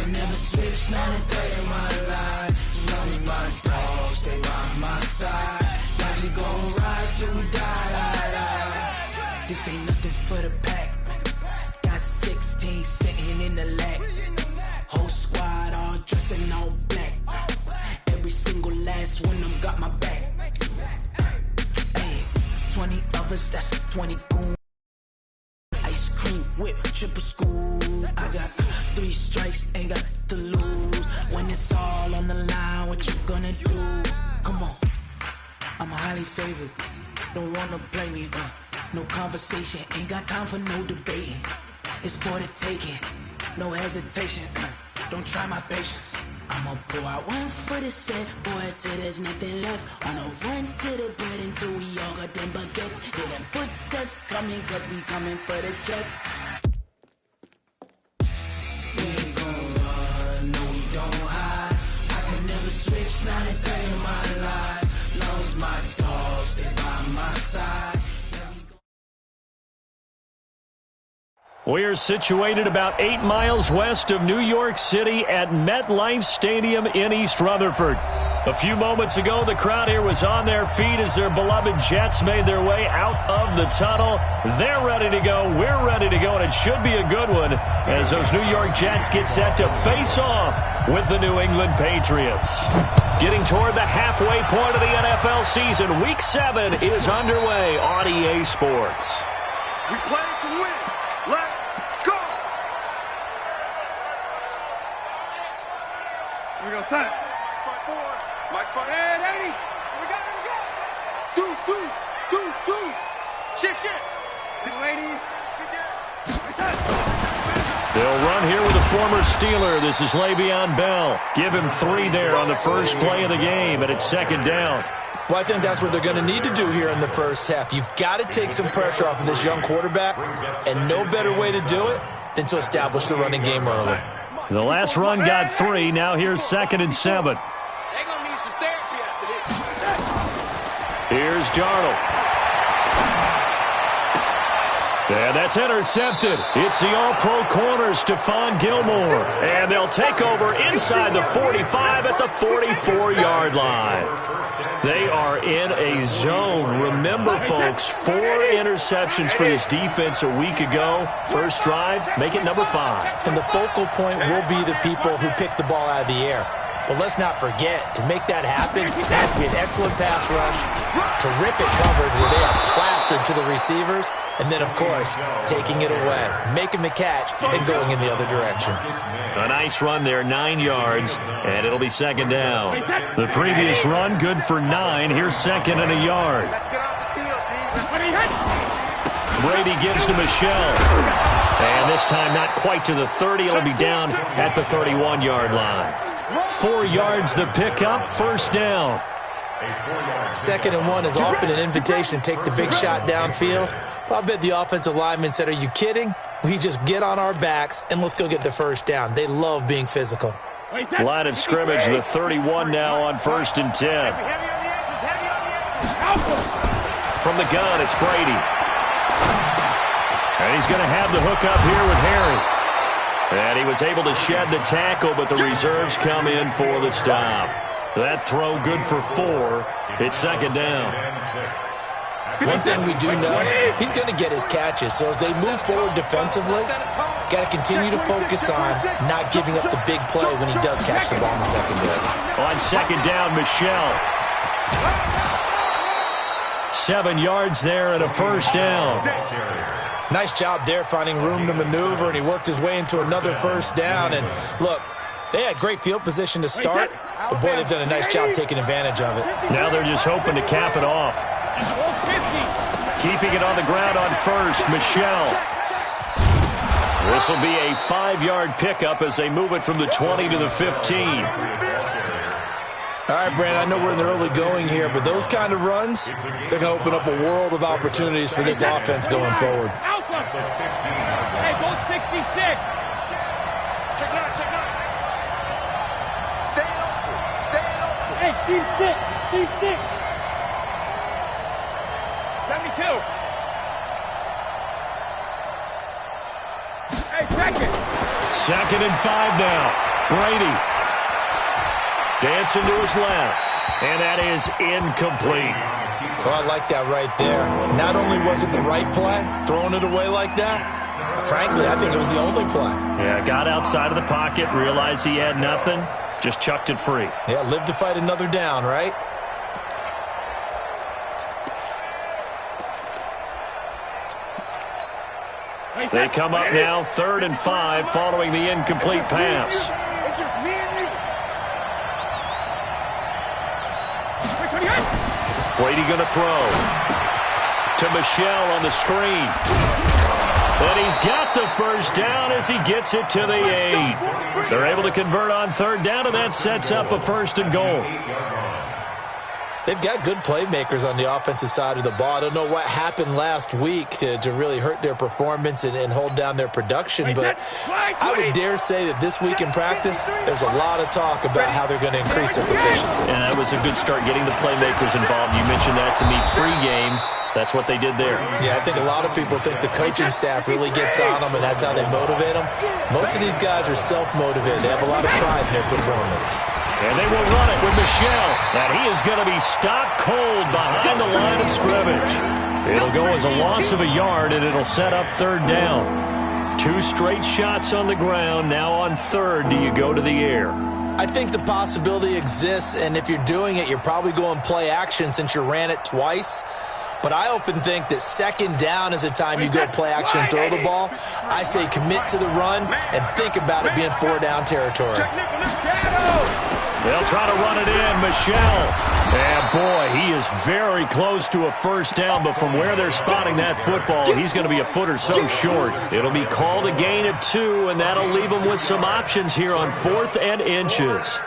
can never switch, not a day in my life. As long as my dogs stay by my side, yeah, we gon' ride till we die. This ain't nothing for the pack. Got 16 sitting in the lag. Whole squad all dressing all black. Every single last one of them got my back. Hey, 20 of us, that's 20 goons. Ice cream whip, triple school. I got 3 strikes, ain't got to lose. When it's all on the line, what you gonna do? Come on, I'm highly favored. Don't wanna play me, no conversation, ain't got time for no debating. It's for the taking, no hesitation. Don't try my patience. I'ma pour out one for the set, boy, till there's nothing left. On a run to the bread until we all got them baguettes. Hear them footsteps coming, cause we coming for the jet. We ain't gon' run, no we don't hide. I can never switch, not a day in my life. Long as my dogs stay by my side. We're situated about 8 miles west of New York City at MetLife Stadium in East Rutherford. A few moments ago, the crowd here was on their feet as their beloved Jets made their way out of the tunnel. They're ready to go. We're ready to go, and it should be a good one as those New York Jets get set to face off with the New England Patriots. Getting toward the halfway point of the NFL season, Week 7 is underway on EA Sports. We play to win. Let's go! Here we go, son. Mike forward. Mike forward. And 80. Here we go, here we go. Deuce, deuce, deuce, deuce. Shit, shit. Little lady. They'll run here with a former Steeler. This is Le'Veon Bell. Give him 3 there on the first play of the game, and it's second down. Well, I think that's what they're going to need to do here in the first half. You've got to take some pressure off of this young quarterback, and no better way to do it than to establish the running game early. The last run got 3. Now here's 2nd and 7. They're going to need some therapy after this. Here's Darnold. And that's intercepted. It's the all-pro corner, Stephon Gilmore. And they'll take over inside the 45 at the 44-yard line. They are in a zone. Remember, folks, 4 interceptions for this defense a week ago. First drive, make it number 5. And the focal point will be the people who pick the ball out of the air. But let's not forget, to make that happen, it has to be an excellent pass rush, terrific coverage where they are plastered to the receivers, and then, of course, taking it away, making the catch, and going in the other direction. A nice run there, 9 yards, and it'll be second down. The previous run, good for 9. Here's 2nd and a yard. Brady gives to Michelle. And this time not quite to the 30. It'll be down at the 31-yard line. 4 yards the pickup, first down. 2nd and 1 is often an invitation to take the big shot downfield. Well, I bet the offensive lineman said, are you kidding? We just get on our backs and let's go get the first down. They love being physical. Line of scrimmage, the 31 now on 1st and 10. From the gun, it's Brady. And he's going to have the hook up here with Harry. And he was able to shed the tackle, but the reserves come in for the stop. That throw good for 4. It's second down. One thing we do know, he's going to get his catches. So as they move forward defensively, got to continue to focus on not giving up the big play when he does catch the ball in the secondary. On second down, Michelle. 7 yards there and a first down. Nice job there finding room to maneuver, and he worked his way into another first down. And look, they had great field position to start, but boy, they've done a nice job taking advantage of it. Now they're just hoping to cap it off. Keeping it on the ground on first, Michelle. This will be a 5-yard pickup as they move it from the 20 to the 15. All right, Brand, I know we're in the early going here, but those kind of runs, they're going to open up a world of opportunities for this offense going forward. Hey, go 66. Check it out, check it out. Staying open, staying open. Hey, C6. 72. Hey, second. 2nd and 5 now. Brady. Dancing to his left. And that is incomplete. Oh, I like that right there. Not only was it the right play, throwing it away like that, frankly, I think it was the only play. Yeah, got outside of the pocket, realized he had nothing, just chucked it free. Yeah, live to fight another down, right? They come up now 3rd and 5 following the incomplete pass. It's just me and you. Brady going to throw to Michelle on the screen. And he's got the first down as he gets it to the 8. They're able to convert on 3rd down, and that sets up a 1st and goal. They've got good playmakers on the offensive side of the ball. I don't know what happened last week to really hurt their performance and hold down their production, but I would dare say that this week in practice, there's a lot of talk about how they're going to increase their proficiency. And that was a good start getting the playmakers involved. You mentioned that to me pregame. That's what they did there. Yeah, I think a lot of people think the coaching staff really gets on them, and that's how they motivate them. Most of these guys are self-motivated. They have a lot of pride in their performance. And they will run it with Michelle. And he is going to be stopped cold behind the line of scrimmage. It'll go as a loss of a yard, and it'll set up 3rd down. 2 straight shots on the ground. Now on 3rd, do you go to the air? I think the possibility exists, and if you're doing it, you're probably going play action since you ran it twice. But I often think that 2nd down is the time you go play action and throw the ball. I say commit to the run and think about it being 4-down territory. They'll try to run it in. Michelle. And, boy, he is very close to a 1st down, but from where they're spotting that football, he's going to be a foot or so short. It'll be called a gain of 2, and that'll leave them with some options here on 4th and inches.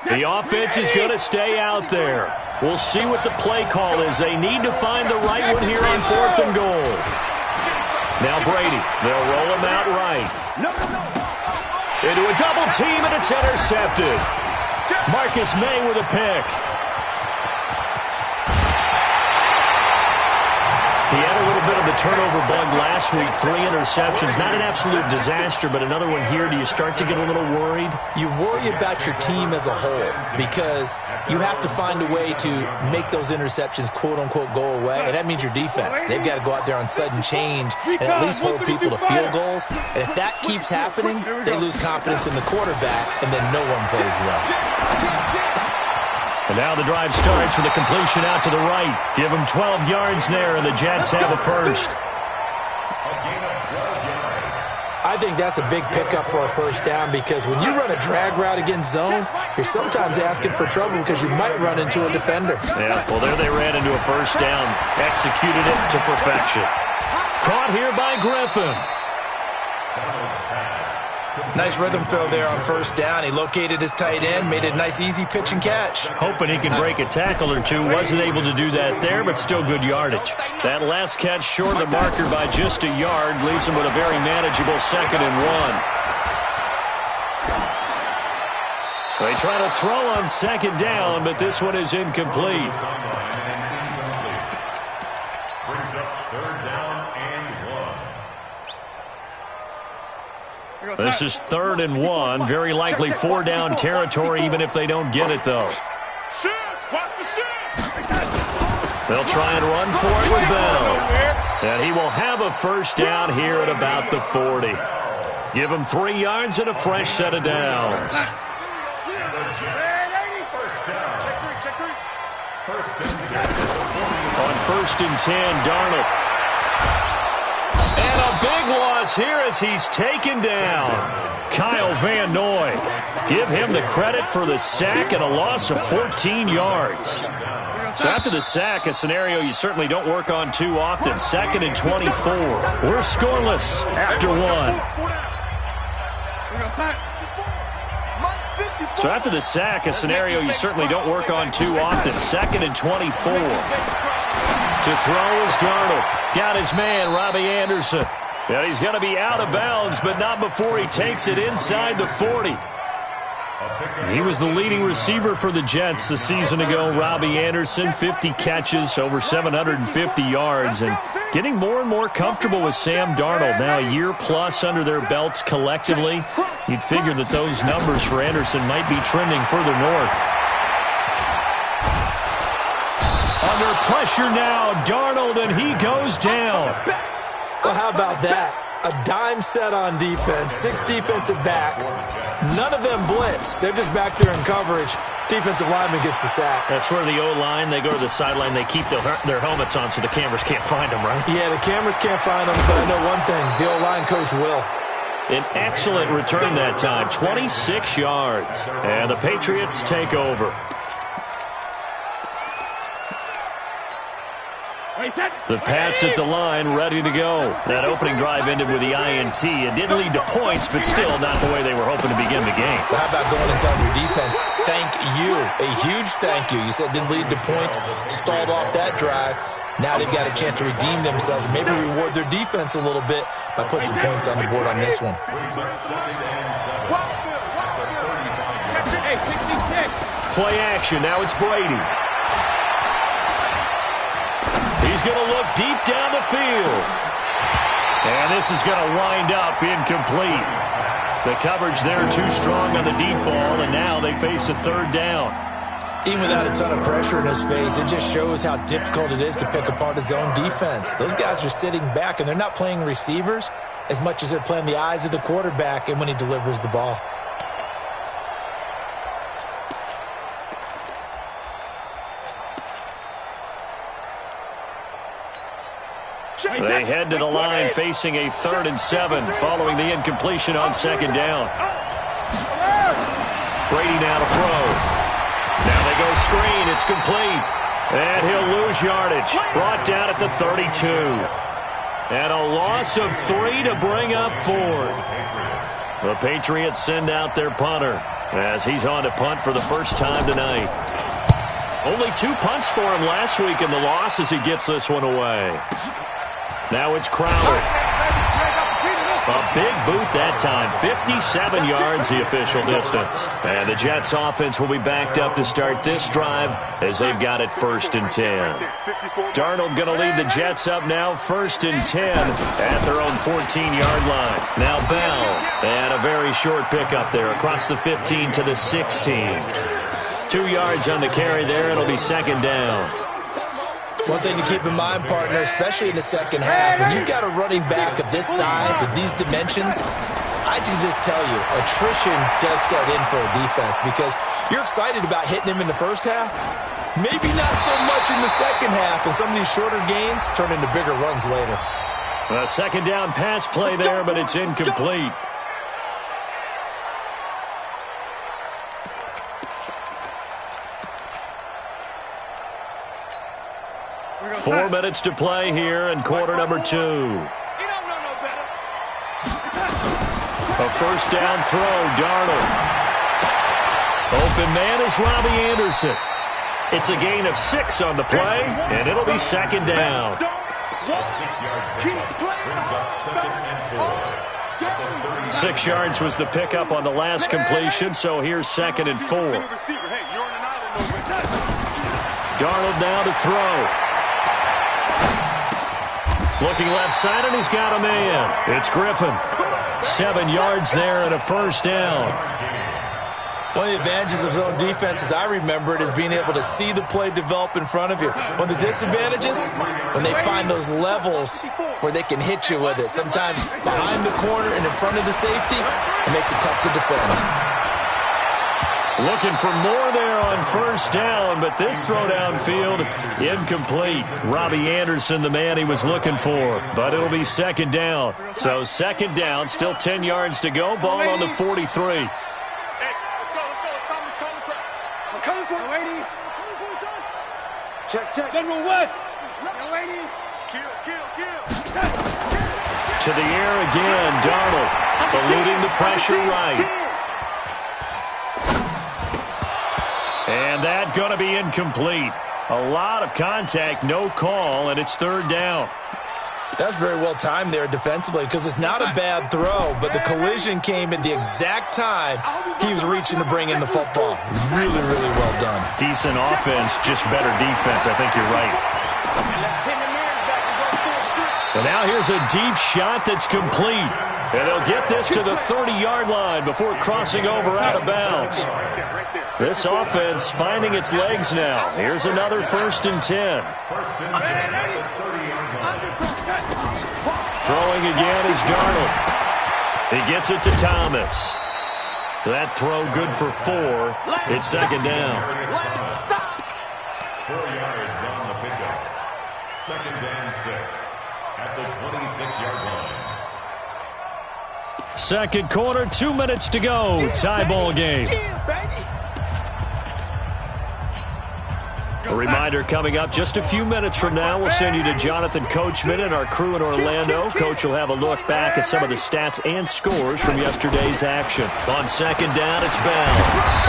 The offense is going to stay out there. We'll see what the play call is. They need to find the right one here on 4th and goal. Now Brady. They'll roll him out right. Into a double team, and it's intercepted. Marcus May with a pick. He had a little bit of the turnover bug last week, 3 interceptions. Not an absolute disaster, but another one here. Do you start to get a little worried? You worry about your team as a whole because you have to find a way to make those interceptions, quote-unquote, go away, and that means your defense. They've got to go out there on sudden change and at least hold people to field goals. And if that keeps happening, they lose confidence in the quarterback, and then no one plays well. And now the drive starts with a completion out to the right. Give them 12 yards there, and the Jets have a 1st. I think that's a big pickup for a 1st down because when you run a drag route against zone, you're sometimes asking for trouble because you might run into a defender. Yeah, well, there they ran into a 1st down. Executed it to perfection. Caught here by Griffin. Nice rhythm throw there on 1st down. He located his tight end, made it a nice easy pitch and catch. Hoping he can break a tackle or two. Wasn't able to do that there, but still good yardage. That last catch short of the marker by just a yard leaves him with a very manageable 2nd and 1. They try to throw on 2nd down, but this one is incomplete. Brings up 3rd down and 1. This is 3rd and 1. Very likely 4-down territory, even if they don't get it, though. They'll try and run for it with Bell. And he will have a 1st down here at about the 40. Give him 3 yards and a fresh set of downs. On 1st and 10, Darnold. And a big loss here as he's taken down. Kyle Van Noy. Give him the credit for the sack and a loss of 14 yards. So after the sack, a scenario you certainly don't work on too often. 2nd and 24. We're scoreless after 1. So after the sack, a scenario you certainly don't work on too often. 2nd and 24. To throw is Darnold. Got his man, Robbie Anderson. And he's going to be out of bounds, but not before he takes it inside the 40. He was the leading receiver for the Jets a season ago. Robbie Anderson, 50 catches, over 750 yards. And getting more and more comfortable with Sam Darnold. Now a year plus under their belts collectively. You'd figure that those numbers for Anderson might be trending further north. Under pressure now, Darnold, and he goes down. Well, how about that? A dime set on defense, 6 defensive backs. None of them blitz. They're just back there in coverage. Defensive lineman gets the sack. That's where the O-line, they go to the sideline, they keep their helmets on so the cameras can't find them, right? Yeah, the cameras can't find them, but I know one thing. The O-line coach will. An excellent return that time, 26 yards. And the Patriots take over. The Pats at the line, ready to go. That opening drive ended with the INT. It didn't lead to points, but still not the way they were hoping to begin the game. But how about going and telling your defense, thank you, a huge thank you. You said it didn't lead to points, stalled off that drive. Now they've got a chance to redeem themselves and maybe reward their defense a little bit by putting some points on the board on this one. Play action. Now it's Brady. He's going to look deep down the field. And this is going to wind up incomplete. The coverage there too strong on the deep ball, and now they face a third down. Even without a ton of pressure in his face, it just shows how difficult it is to pick apart his own defense. Those guys are sitting back, and they're not playing receivers as much as they're playing the eyes of the quarterback and when he delivers the ball. They head to the line facing a 3rd and 7 following the incompletion on 2nd down. Brady now to throw. Now they go screen. It's complete. And he'll lose yardage. Brought down at the 32. And a loss of 3 to bring up 4th. The Patriots send out their punter as he's on to punt for the first time tonight. Only 2 punts for him last week in the loss as he gets this one away. Now it's Crowder. A big boot that time. 57 yards the official distance. And the Jets offense will be backed up to start this drive as they've got it 1st and 10. Darnold going to lead the Jets up now 1st and 10 at their own 14-yard line. Now Bell, and a very short pickup there across the 15 to the 16. 2 yards on the carry there. It'll be 2nd down. One thing to keep in mind, partner, especially in the second half, when you've got a running back of this size, of these dimensions, I can just tell you, attrition does set in for a defense because you're excited about hitting him in the first half. Maybe not so much in the second half, and some of these shorter gains turn into bigger runs later. A 2nd down pass play there, but it's incomplete. Four minutes to play here in quarter number 2. A first down throw, Darnold. Open man is Robbie Anderson. It's a gain of 6 on the play, and it'll be 2nd down. 6 yards was the pickup on the last completion, so here's 2nd and 4. Darnold now to throw. Looking left side, and he's got a man. It's Griffin. 7 yards there and a first down. One of the advantages of zone defense, as I remember it, is being able to see the play develop in front of you. One of the disadvantages, when they find those levels where they can hit you with it. Sometimes behind the corner and in front of the safety, it makes it tough to defend. Looking for more there on first down, but this throw downfield, incomplete. Robbie Anderson, the man he was looking for, but it'll be 2nd down. So 2nd down, still 10 yards to go, ball on the 43. Check. General West. To the air again, Darnold, eluding the pressure right. And that going to be incomplete. A lot of contact, no call, and it's 3rd down. That's very well timed there defensively because it's not a bad throw, but the collision came at the exact time he was reaching to bring in the football. Really, really well done. Decent offense, just better defense. I think you're right. And now here's a deep shot that's complete. And they'll get this to the 30-yard line before crossing over out of bounds. This offense finding its legs now. Here's another 1st and 10. Throwing again is Darnold. He gets it to Thomas. That throw good for 4. It's 2nd down. 4 yards on the pickup. 2nd and 6 at the 26-yard line. Second quarter, 2 minutes to go. Tie ball game. A reminder coming up just a few minutes from now. We'll send you to Jonathan Coachman and our crew in Orlando. Coach will have a look back at some of the stats and scores from yesterday's action. On 2nd down, it's Bell.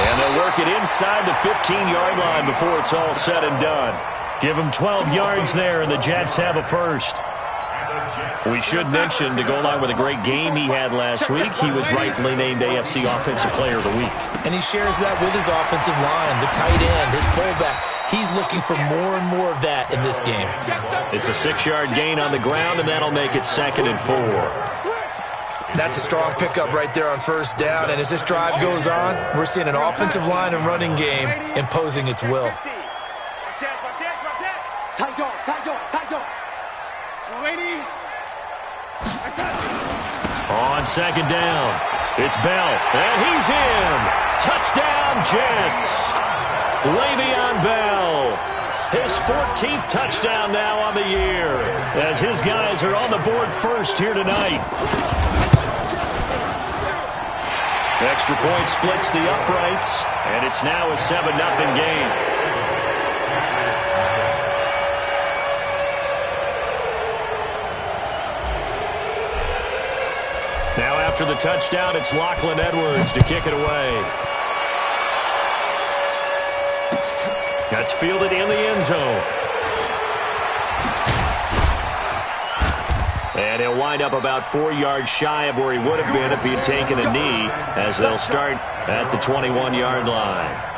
And they'll work it inside the 15-yard line before it's all said and done. Give them 12 yards there, and the Jets have a first. We should mention, to go along with a great game he had last week, he was rightfully named AFC Offensive Player of the Week. And he shares that with his offensive line, the tight end, his fullback. He's looking for more and more of that in this game. It's a 6-yard gain on the ground, and that'll make it 2nd and 4. That's a strong pickup right there on 1st down. And as this drive goes on, we're seeing an offensive line and running game imposing its will. On 2nd down, it's Bell, and he's in. Touchdown, Jets. Le'Veon Bell, his 14th touchdown now on the year, as his guys are on the board first here tonight. Extra point splits the uprights, and it's now a 7-0 game. Now after the touchdown, it's Lachlan Edwards to kick it away. That's fielded in the end zone. And he'll wind up about 4 yards shy of where he would have been if he had taken a knee, as they'll start at the 21-yard line.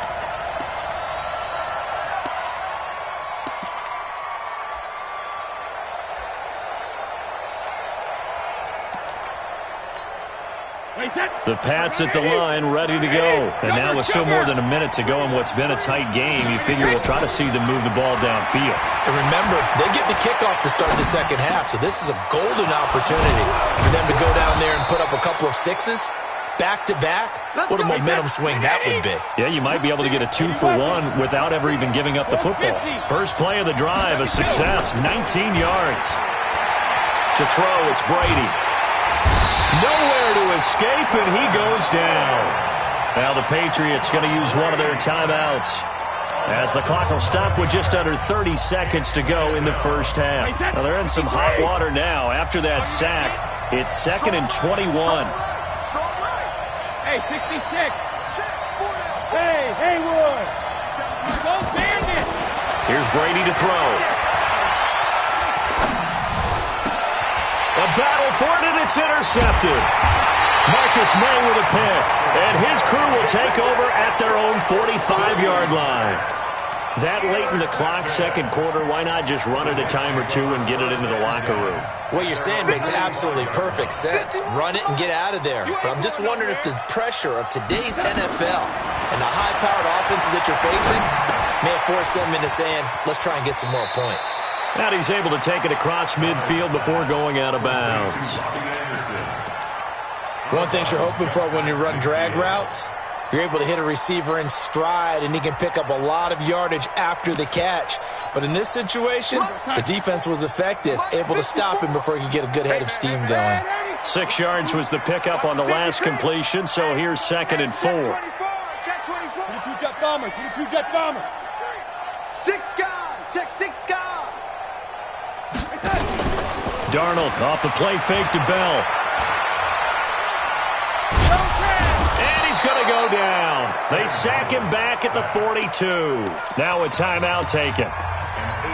The Pats at the line, ready to go. And now with still more than a minute to go in what's been a tight game, you figure we'll try to see them move the ball downfield. And remember, they get the kickoff to start the second half, so this is a golden opportunity for them to go down there and put up a couple of 6s. Back-to-back, what a momentum swing that would be. Yeah, you might be able to get a 2-for-1 without ever even giving up the football. First play of the drive, a success, 19 yards. To throw, it's Brady. Nowhere to escape, and he goes down. Now the Patriots going to use one of their timeouts, as the clock will stop with just under 30 seconds to go in the first half. Now they're in some hot water now. After that sack, it's 2nd and 21. Hey, 66. Hey, Haywood. Go Bandit. Here's Brady to throw. A battle for it, and it's intercepted. Marcus May with a pick, and his crew will take over at their own 45-yard line. That late in the clock, second quarter, why not just run it a time or two and get it into the locker room? What you're saying makes absolutely perfect sense. Run it and get out of there. But I'm just wondering if the pressure of today's NFL and the high-powered offenses that you're facing may have forced them into saying, let's try and get some more points. And he's able to take it across midfield before going out of bounds. One thing you're hoping for when you run drag routes, you're able to hit a receiver in stride, and he can pick up a lot of yardage after the catch. But in this situation, the defense was effective, able to stop him before he could get a good head of steam going. 6 yards was the pickup on the last completion, so here's 2nd and 4. 22 jet bombers, 22 jet bombers. 6 guys, check 6 guys. Darnold off the play fake to Bell. And he's going to go down. They sack him back at the 42. Now a timeout taken.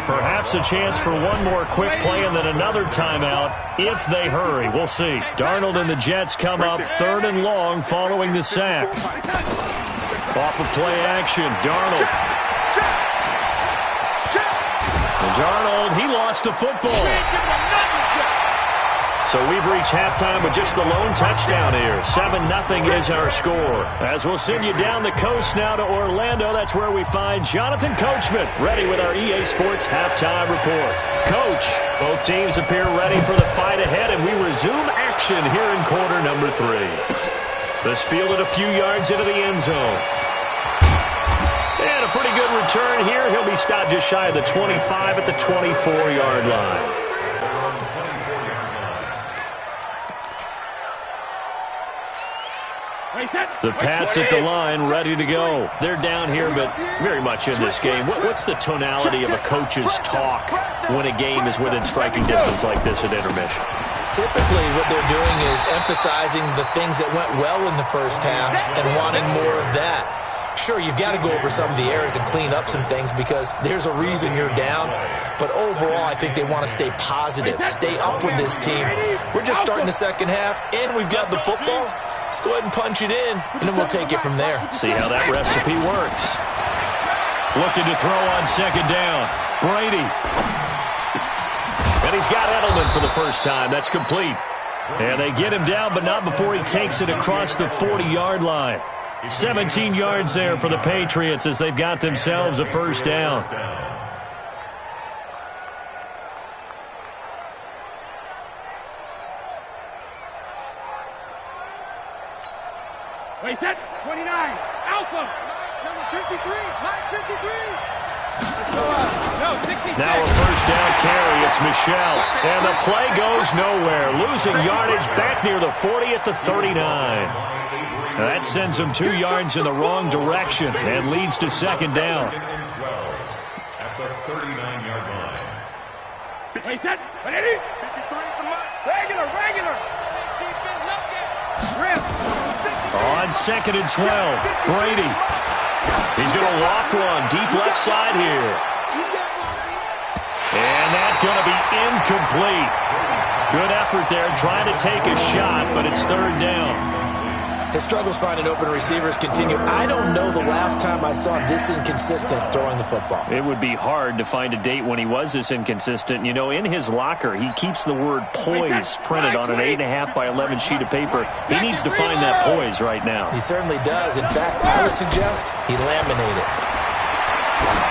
Perhaps a chance for one more quick play and then another timeout if they hurry. We'll see. Darnold and the Jets come up 3rd and long following the sack. Off of play action, Darnold. And Darnold, he lost the football. So we've reached halftime with just the lone touchdown here. 7-0 is our score. As we'll send you down the coast now to Orlando, that's where we find Jonathan Coachman, ready with our EA Sports halftime report. Coach, both teams appear ready for the fight ahead, and we resume action here in quarter number 3. This fielded a few yards into the end zone. And a pretty good return here. He'll be stopped just shy of the 25 at the 24-yard line. The Pats at the line, ready to go. They're down here, but very much in this game. What's the tonality of a coach's talk when a game is within striking distance like this at intermission? Typically, what they're doing is emphasizing the things that went well in the first half and wanting more of that. Sure, you've got to go over some of the errors and clean up some things because there's a reason you're down. But overall, I think they want to stay positive, stay up with this team. We're just starting the second half, and we've got the football. Let's go ahead and punch it in, and then we'll take it from there. See how that recipe works. Looking to throw on second down. Brady. And he's got Edelman for the first time. That's complete. And they get him down, but not before he takes it across the 40-yard line. 17 yards there for the Patriots as they've got themselves a first down. Wait, set. 29. Alpha. Number 53. Mike 53. No, 66. Now a first down carry. It's Michelle. And the play goes nowhere. Losing yardage back near the 40 at the 39. That sends them 2 yards in the wrong direction and leads to second down. At the 39-yard line. Wait, set. 180. 53 from Mike. Regular. Rip. On second and 12, Brady. He's going to loft one deep left side here. And that's going to be incomplete. Good effort there trying to take a shot, but it's third down. His struggles finding open receivers continue. I don't know the last time I saw him this inconsistent throwing the football. It would be hard to find a date when he was this inconsistent. You know, in his locker, he keeps the word poise printed on an 8.5 by 11 sheet of paper. He needs to find that poise right now. He certainly does. In fact, I would suggest he laminate it.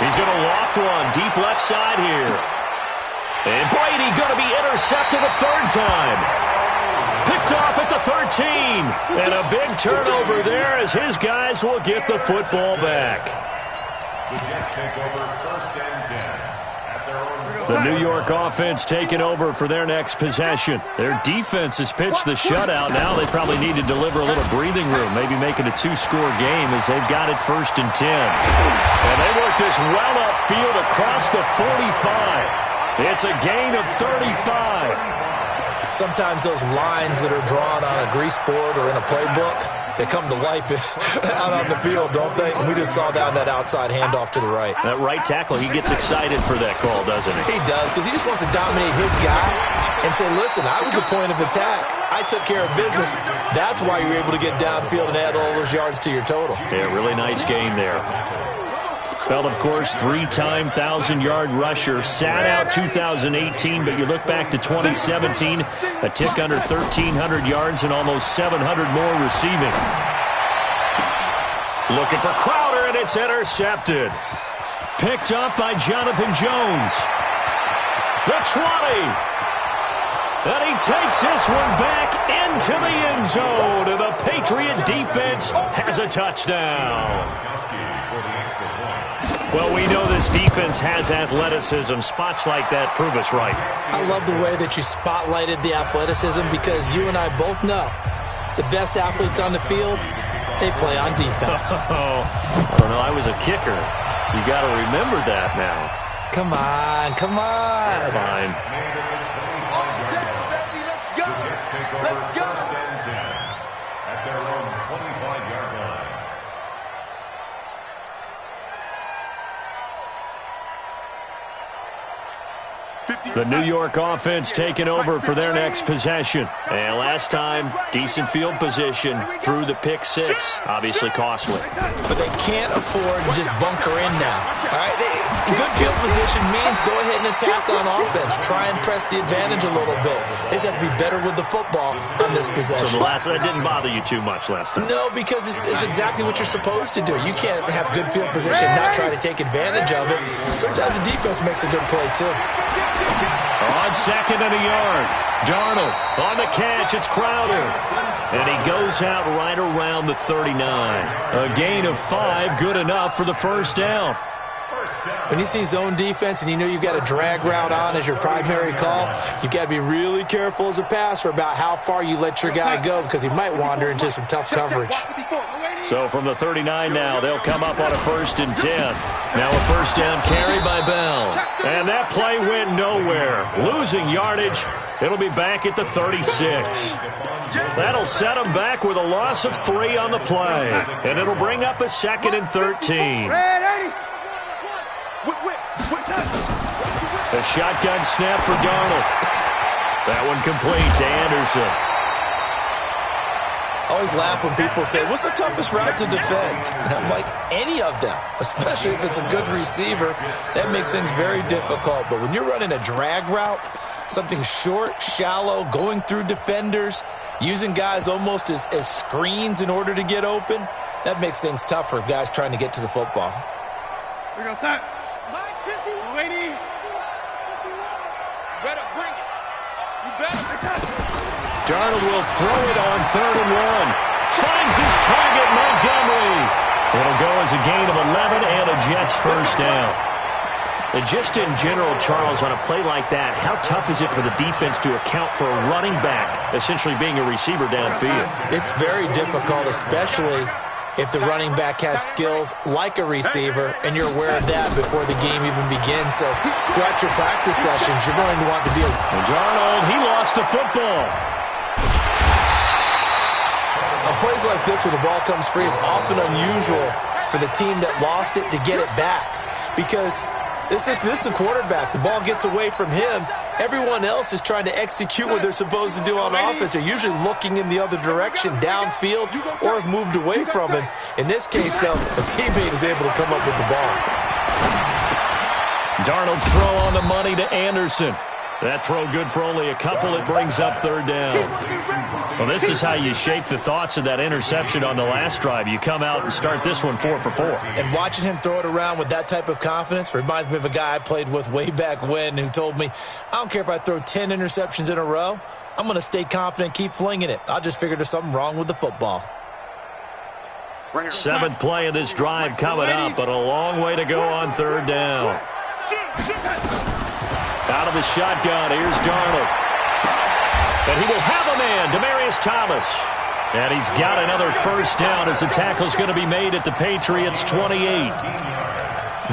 He's going to loft one deep left side here. And Brady going to be intercepted a third time. Picked off at the 13. And a big turnover there as his guys will get the football back. The Jets take over first and 10 at their own. The New York offense taking over for their next possession. Their defense has pitched the shutout. Now they probably need to deliver a little breathing room, maybe make it a 2-score game as they've got it first and 10. And they work this well upfield across the 45. It's a gain of 35. Sometimes those lines that are drawn on a grease board or in a playbook, they come to life out on the field, don't they? And we just saw down that outside handoff to the right. That right tackle, he gets excited for that call, doesn't he? He does, because he just wants to dominate his guy and say, listen, I was the point of attack. I took care of business. That's why you're able to get downfield and add all those yards to your total. Yeah, really nice gain there. Felt, of course, 3-time 1,000-yard rusher. Sat out 2018, but you look back to 2017, a tick under 1,300 yards and almost 700 more receiving. Looking for Crowder, and it's intercepted. Picked up by Jonathan Jones. The 20. And he takes this one back into the end zone, and the Patriot defense has a touchdown. Well, we know this defense has athleticism. Spots like that prove us right. I love the way that you spotlighted the athleticism because you and I both know the best athletes on the field, they play on defense. I don't know. I was a kicker. You got to remember that now. Come on. Fine. Jets take over first and 10 at their own 25-yard line. The New York offense taking over for their next possession. And last time, decent field position through the pick six. Obviously costly. But they can't afford to just bunker in now. All right, Good field position means go ahead and attack on offense. Try and press the advantage a little bit. They just have to be better with the football on this possession. So that didn't bother you too much last time? No, because it's exactly what you're supposed to do. You can't have good field position and not try to take advantage of it. Sometimes the defense makes a good play, too. On second and a yard. Darnold on the catch. It's Crowder. And he goes out right around the 39. A gain of 5, good enough for the first down. When you see zone defense and you know you've got a drag route on as your primary call, you've got to be really careful as a passer about how far you let your guy go because he might wander into some tough coverage. So from the 39 now, they'll come up on a 1st and 10. Now a first down carry by Bell. And that play went nowhere. Losing yardage. It'll be back at the 36. That'll set them back with a loss of 3 on the play. And it'll bring up a 2nd and 13. A shotgun snap for Darnold. That one complete to Anderson. I always laugh when people say, what's the toughest route to defend? And I'm like, any of them, especially if it's a good receiver. That makes things very difficult. But when you're running a drag route, something short, shallow, going through defenders, using guys almost as screens in order to get open, that makes things tough for guys trying to get to the football. We go, set. Lady. You better bring it. You better. Darnold will throw it on 3rd and 1. Finds his target, Montgomery. It'll go as a gain of 11 and a Jets first down. And just in general, Charles, on a play like that, how tough is it for the defense to account for a running back essentially being a receiver downfield? It's very difficult, especially if the running back has skills like a receiver and you're aware of that before the game even begins. So throughout your practice sessions, you're going to want to be And Darnold, he lost the football. On plays like this where the ball comes free, it's often unusual for the team that lost it to get it back because this is the quarterback. The ball gets away from him. Everyone else is trying to execute what they're supposed to do on offense. They're usually looking in the other direction, downfield, or have moved away from him. In this case, though, a teammate is able to come up with the ball. Darnold's throw on the money to Anderson. That throw good for only a couple. It brings up 3rd down. Well, this is how you shake the thoughts of that interception on the last drive. You come out and start this one 4 for 4. And watching him throw it around with that type of confidence reminds me of a guy I played with way back when who told me, I don't care if I throw 10 interceptions in a row. I'm going to stay confident, keep flinging it. I just figured there's something wrong with the football. 7th play of this drive coming up, but a long way to go on 3rd down. Out of the shotgun, here's Darnold. And he will have a man, Demaryius Thomas. And he's got another first down as the tackle's going to be made at the Patriots' 28.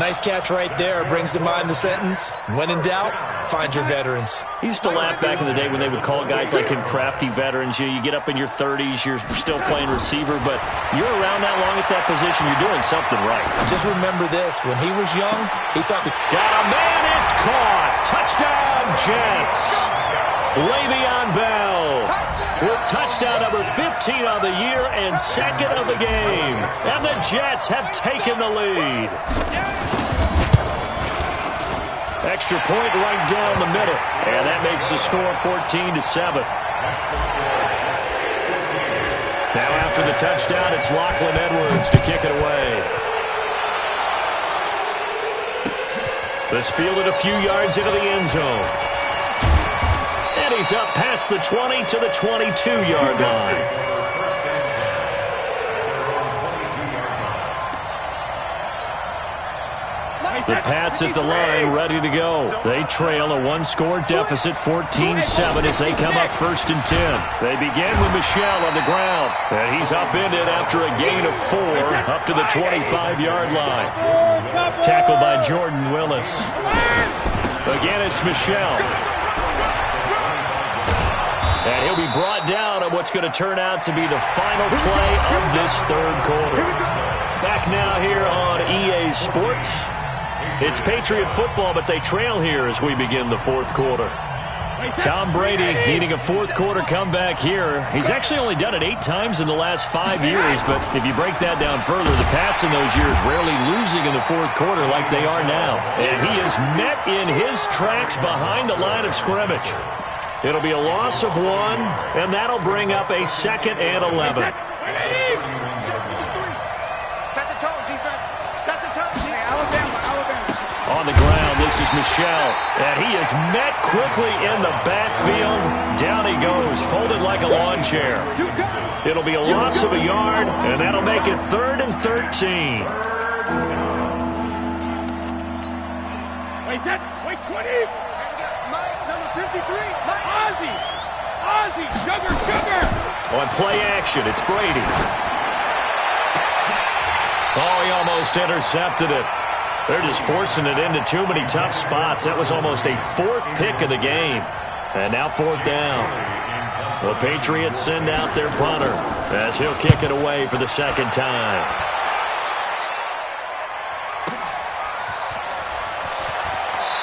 Nice catch right there. Brings to mind the sentence, when in doubt, find your veterans. He used to laugh back in the day when they would call guys like him crafty veterans. You get up in your 30s, you're still playing receiver, but you're around that long at that position, you're doing something right. Just remember this. When he was young, he thought got a man, it's caught. Touchdown, Jets. Le'Veon Bell with touchdown number 15 of the year and 2nd of the game. And the Jets have taken the lead. Extra point right down the middle. And that makes the score 14-7. Now after the touchdown, it's Lachlan Edwards to kick it away. This fielded a few yards into the end zone. And he's up past the 20 to the 22-yard line. The Pats at the line, ready to go. They trail a one-score deficit, 14-7, as they come up 1st and 10. They begin with Michel on the ground, and he's upended after a gain of 4 up to the 25-yard line. Tackled by Jordan Willis. Again, it's Michel. And he'll be brought down on what's going to turn out to be the final play of this 3rd quarter. Back now here on EA Sports. It's Patriot football, but they trail here as we begin the 4th quarter. Tom Brady needing a fourth-quarter comeback here. He's actually only done it 8 times in the last 5 years, but if you break that down further, the Pats in those years rarely losing in the fourth quarter like they are now. And he is met in his tracks behind the line of scrimmage. It'll be a loss of 1, and that'll bring up a 2nd and 11. Set the tone, defense. Set the tone. Alabama. On the ground, this is Michel, and he is met quickly in the backfield. Down he goes, folded like a lawn chair. It'll be a loss of a yard, and that'll make it 3rd and 13. Wait, 20. Mike, number 53. Mike. Ozzie, sugar. On play action, it's Brady. Oh, he almost intercepted it. They're just forcing it into too many tough spots. That was almost a 4th pick of the game. And now 4th down. The Patriots send out their punter as he'll kick it away for the 2nd time.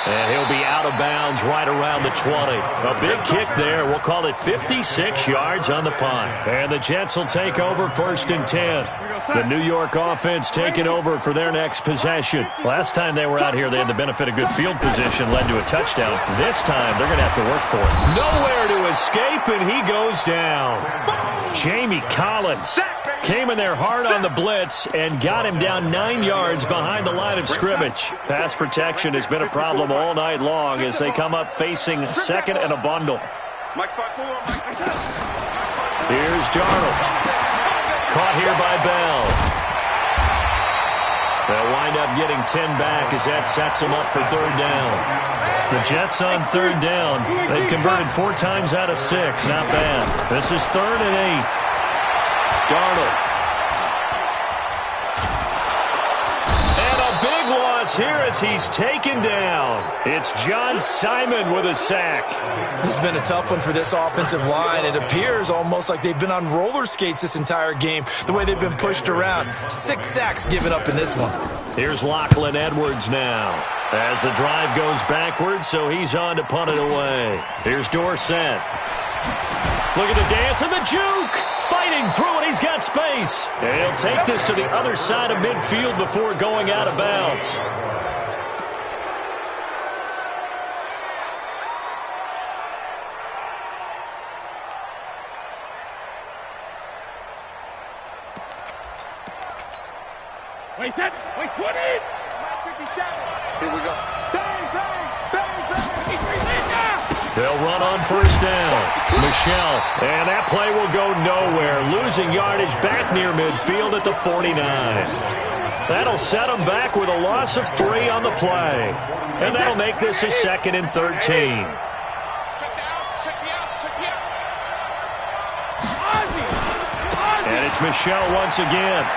And he'll be out of bounds right around the 20. A big kick there. We'll call it 56 yards on the punt. And the Jets will take over 1st and 10. The New York offense taking over for their next possession. Last time they were out here, they had the benefit of good field position, led to a touchdown. This time, they're going to have to work for it. Nowhere to escape, and he goes down. Jamie Collins came in there hard on the blitz and got him down 9 yards behind the line of scrimmage. Pass protection has been a problem all night long as they come up facing 2nd and a bundle. Here's Darnold. Caught here by Bell. They'll wind up getting 10 back as that sets them up for 3rd down. The Jets on 3rd down. They've converted 4 times out of 6. Not bad. This is 3rd and 8. Darnold. And a big loss here as he's taken down. It's John Simon with a sack. This has been a tough one for this offensive line. It appears almost like they've been on roller skates this entire game, the way they've been pushed around. 6 sacks given up in this one. Here's Lachlan Edwards now as the drive goes backwards, so he's on to punt it away. Here's Dorsett. Look at the dance and the juke. Fighting through it. He's got space. And he'll take this to the other side of midfield before going out of bounds. Wait, 20. 57. Here we go. Bang. They'll run on 1st down. Michel, and that play will go nowhere. Losing yardage back near midfield at the 49. That'll set them back with a loss of 3 on the play. And that'll make this a 2nd and 13. Check the out. Ozzie. And it's Michel once again.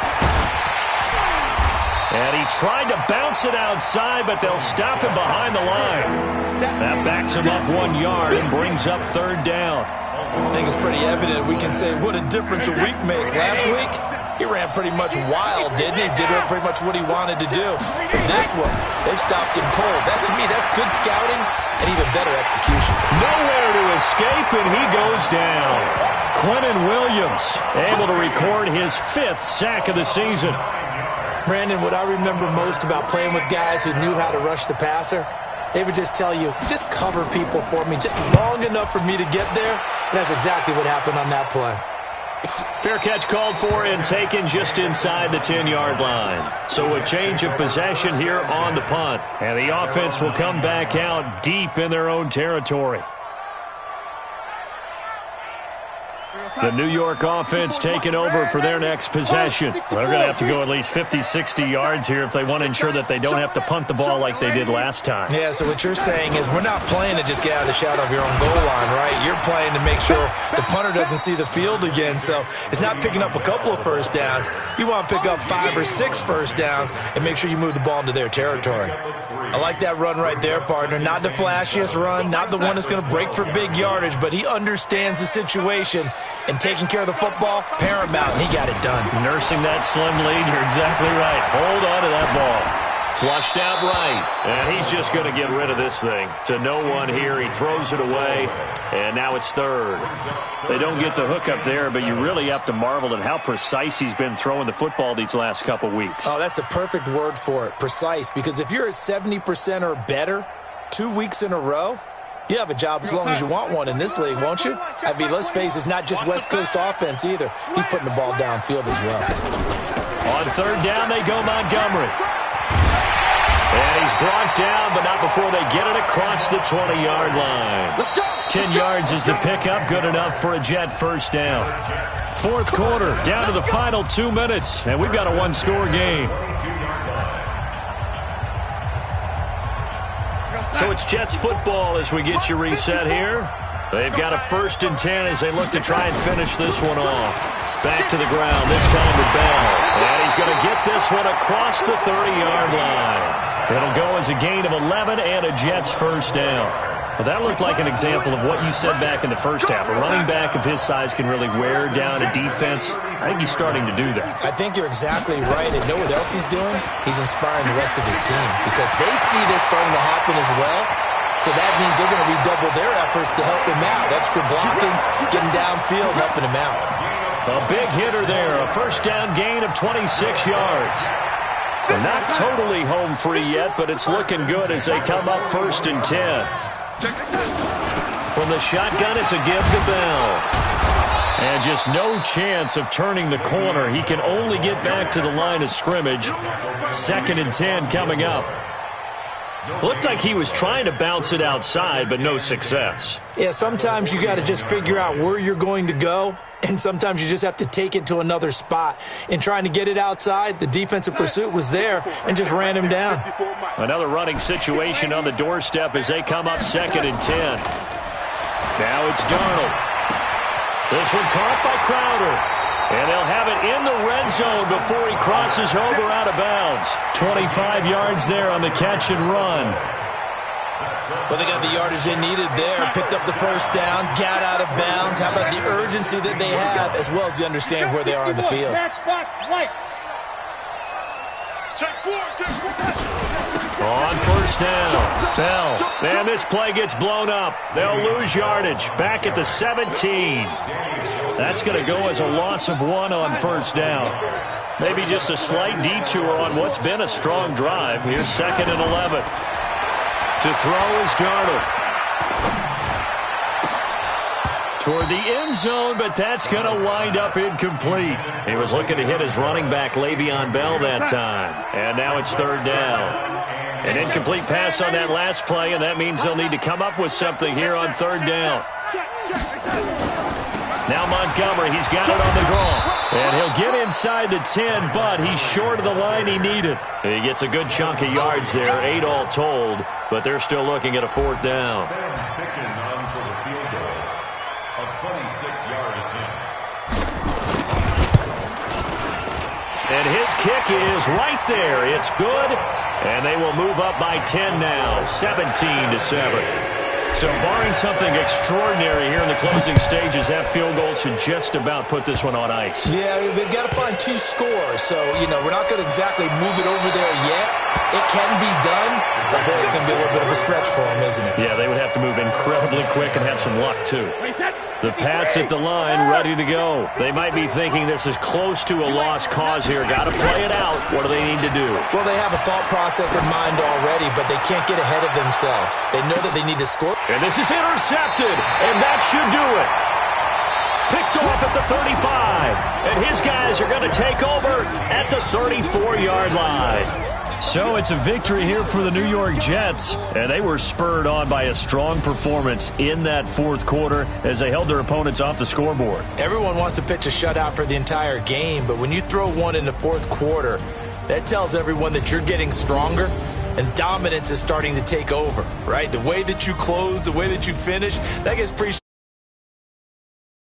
And he tried to bounce it outside, but they'll stop him behind the line. That backs him up 1 yard and brings up 3rd down. I think it's pretty evident. We can say what a difference a week makes. Last week, he ran pretty much wild, didn't he? Did pretty much what he wanted to do. This one, they stopped him cold. That, to me, that's good scouting and even better execution. Nowhere to escape, and he goes down. Quentin Williams able to record his 5th sack of the season. Brandon, what I remember most about playing with guys who knew how to rush the passer, they would just tell you, just cover people for me, just long enough for me to get there. And that's exactly what happened on that play. Fair catch called for and taken just inside the 10-yard line. So a change of possession here on the punt. And the offense will come back out deep in their own territory. The New York offense taking over for their next possession. They're going to have to go at least 50, 60 yards here if they want to ensure that they don't have to punt the ball like they did last time. Yeah, so what you're saying is we're not playing to just get out of the shadow of your own goal line, right? You're playing to make sure the punter doesn't see the field again. So it's not picking up a couple of first downs. You want to pick up 5 or 6 first downs and make sure you move the ball into their territory. I like that run right there, partner. Not the flashiest run, not the one that's going to break for big yardage, but he understands the situation. And taking care of the football, paramount, and he got it done. Nursing that slim lead, you're exactly right. Hold on to that ball. Flushed out right, and he's just going to get rid of this thing. To no one here, he throws it away, and now it's third. They don't get the hook up there, but you really have to marvel at how precise he's been throwing the football these last couple weeks. Oh, that's the perfect word for it, precise, because if you're at 70% or better 2 weeks in a row, you have a job as long as you want one in this league, won't you? I mean, let's face it, it's not just West Coast offense either. He's putting the ball downfield as well. On third down, they go Montgomery. And he's brought down, but not before they get it across the 20-yard line. 10 yards is the pickup, good enough for a Jet first down. Fourth quarter, down to the final 2 minutes, and we've got a one-score game. So it's Jets football as we get you reset here. They've got a 1st and 10 as they look to try and finish this one off. Back to the ground, this time to Bell. And he's going to get this one across the 30-yard line. It'll go as a gain of 11 and a Jets first down. Well, that looked like an example of what you said back in the first half. A running back of his size can really wear down a defense. I think he's starting to do that. I think you're exactly right. And know what else he's doing? He's inspiring the rest of his team because they see this starting to happen as well. So that means they're going to redouble their efforts to help him out. Extra blocking, getting downfield, helping him out. A big hitter there. A first down gain of 26 yards. They're not totally home free yet, but it's looking good as they come up 1st and 10. From the shotgun, it's a give to Bell. And just no chance of turning the corner. He can only get back to the line of scrimmage. 2nd and 10 coming up. Looked like he was trying to bounce it outside, but no success. Yeah, sometimes you got to just figure out where you're going to go, and sometimes you just have to take it to another spot. In trying to get it outside, the defensive pursuit was there and just ran him down. Another running situation on the doorstep as they come up 2nd and 10. Now it's Darnold. This one caught by Crowder. And they'll have it in the red zone before he crosses over out of bounds. 25 yards there on the catch and run. Well, they got the yardage they needed there. Picked up the first down, got out of bounds. How about the urgency that they have as well as the understand where they are on the field? On first down, Bell. And this play gets blown up. They'll lose yardage. Back at the 17. That's going to go as a loss of 1 on first down. Maybe just a slight detour on what's been a strong drive. Here's 2nd and 11. To throw is Darnold. Toward the end zone, but that's going to wind up incomplete. He was looking to hit his running back, Le'Veon Bell, that time. And now it's 3rd down. An incomplete pass on that last play, and that means they'll need to come up with something here on 3rd down. Now Montgomery, he's got it on the draw. And he'll get inside the 10, but he's short of the line he needed. He gets a good chunk of yards there, 8 all told, but they're still looking at a 4th down. And his kick is right there. It's good, and they will move up by 10 now, 17-7. So barring something extraordinary here in the closing stages, that field goal should just about put this one on ice. Yeah, we've got to find 2 scores. So, we're not going to exactly move it over there yet. It can be done, but boy, it's going to be a little bit of a stretch for them, isn't it? Yeah, they would have to move incredibly quick and have some luck, too. The Pats at the line, ready to go. They might be thinking this is close to a lost cause here. Got to play it out. What do they need to do? Well, they have a thought process in mind already, but they can't get ahead of themselves. They know that they need to score. And this is intercepted, and that should do it. Picked off at the 35, and his guys are going to take over at the 34-yard line. So it's a victory here for the New York Jets, and they were spurred on by a strong performance in that 4th quarter as they held their opponents off the scoreboard. Everyone wants to pitch a shutout for the entire game, but when you throw one in the 4th quarter, that tells everyone that you're getting stronger and dominance is starting to take over, right? The way that you close, the way that you finish, that gets pretty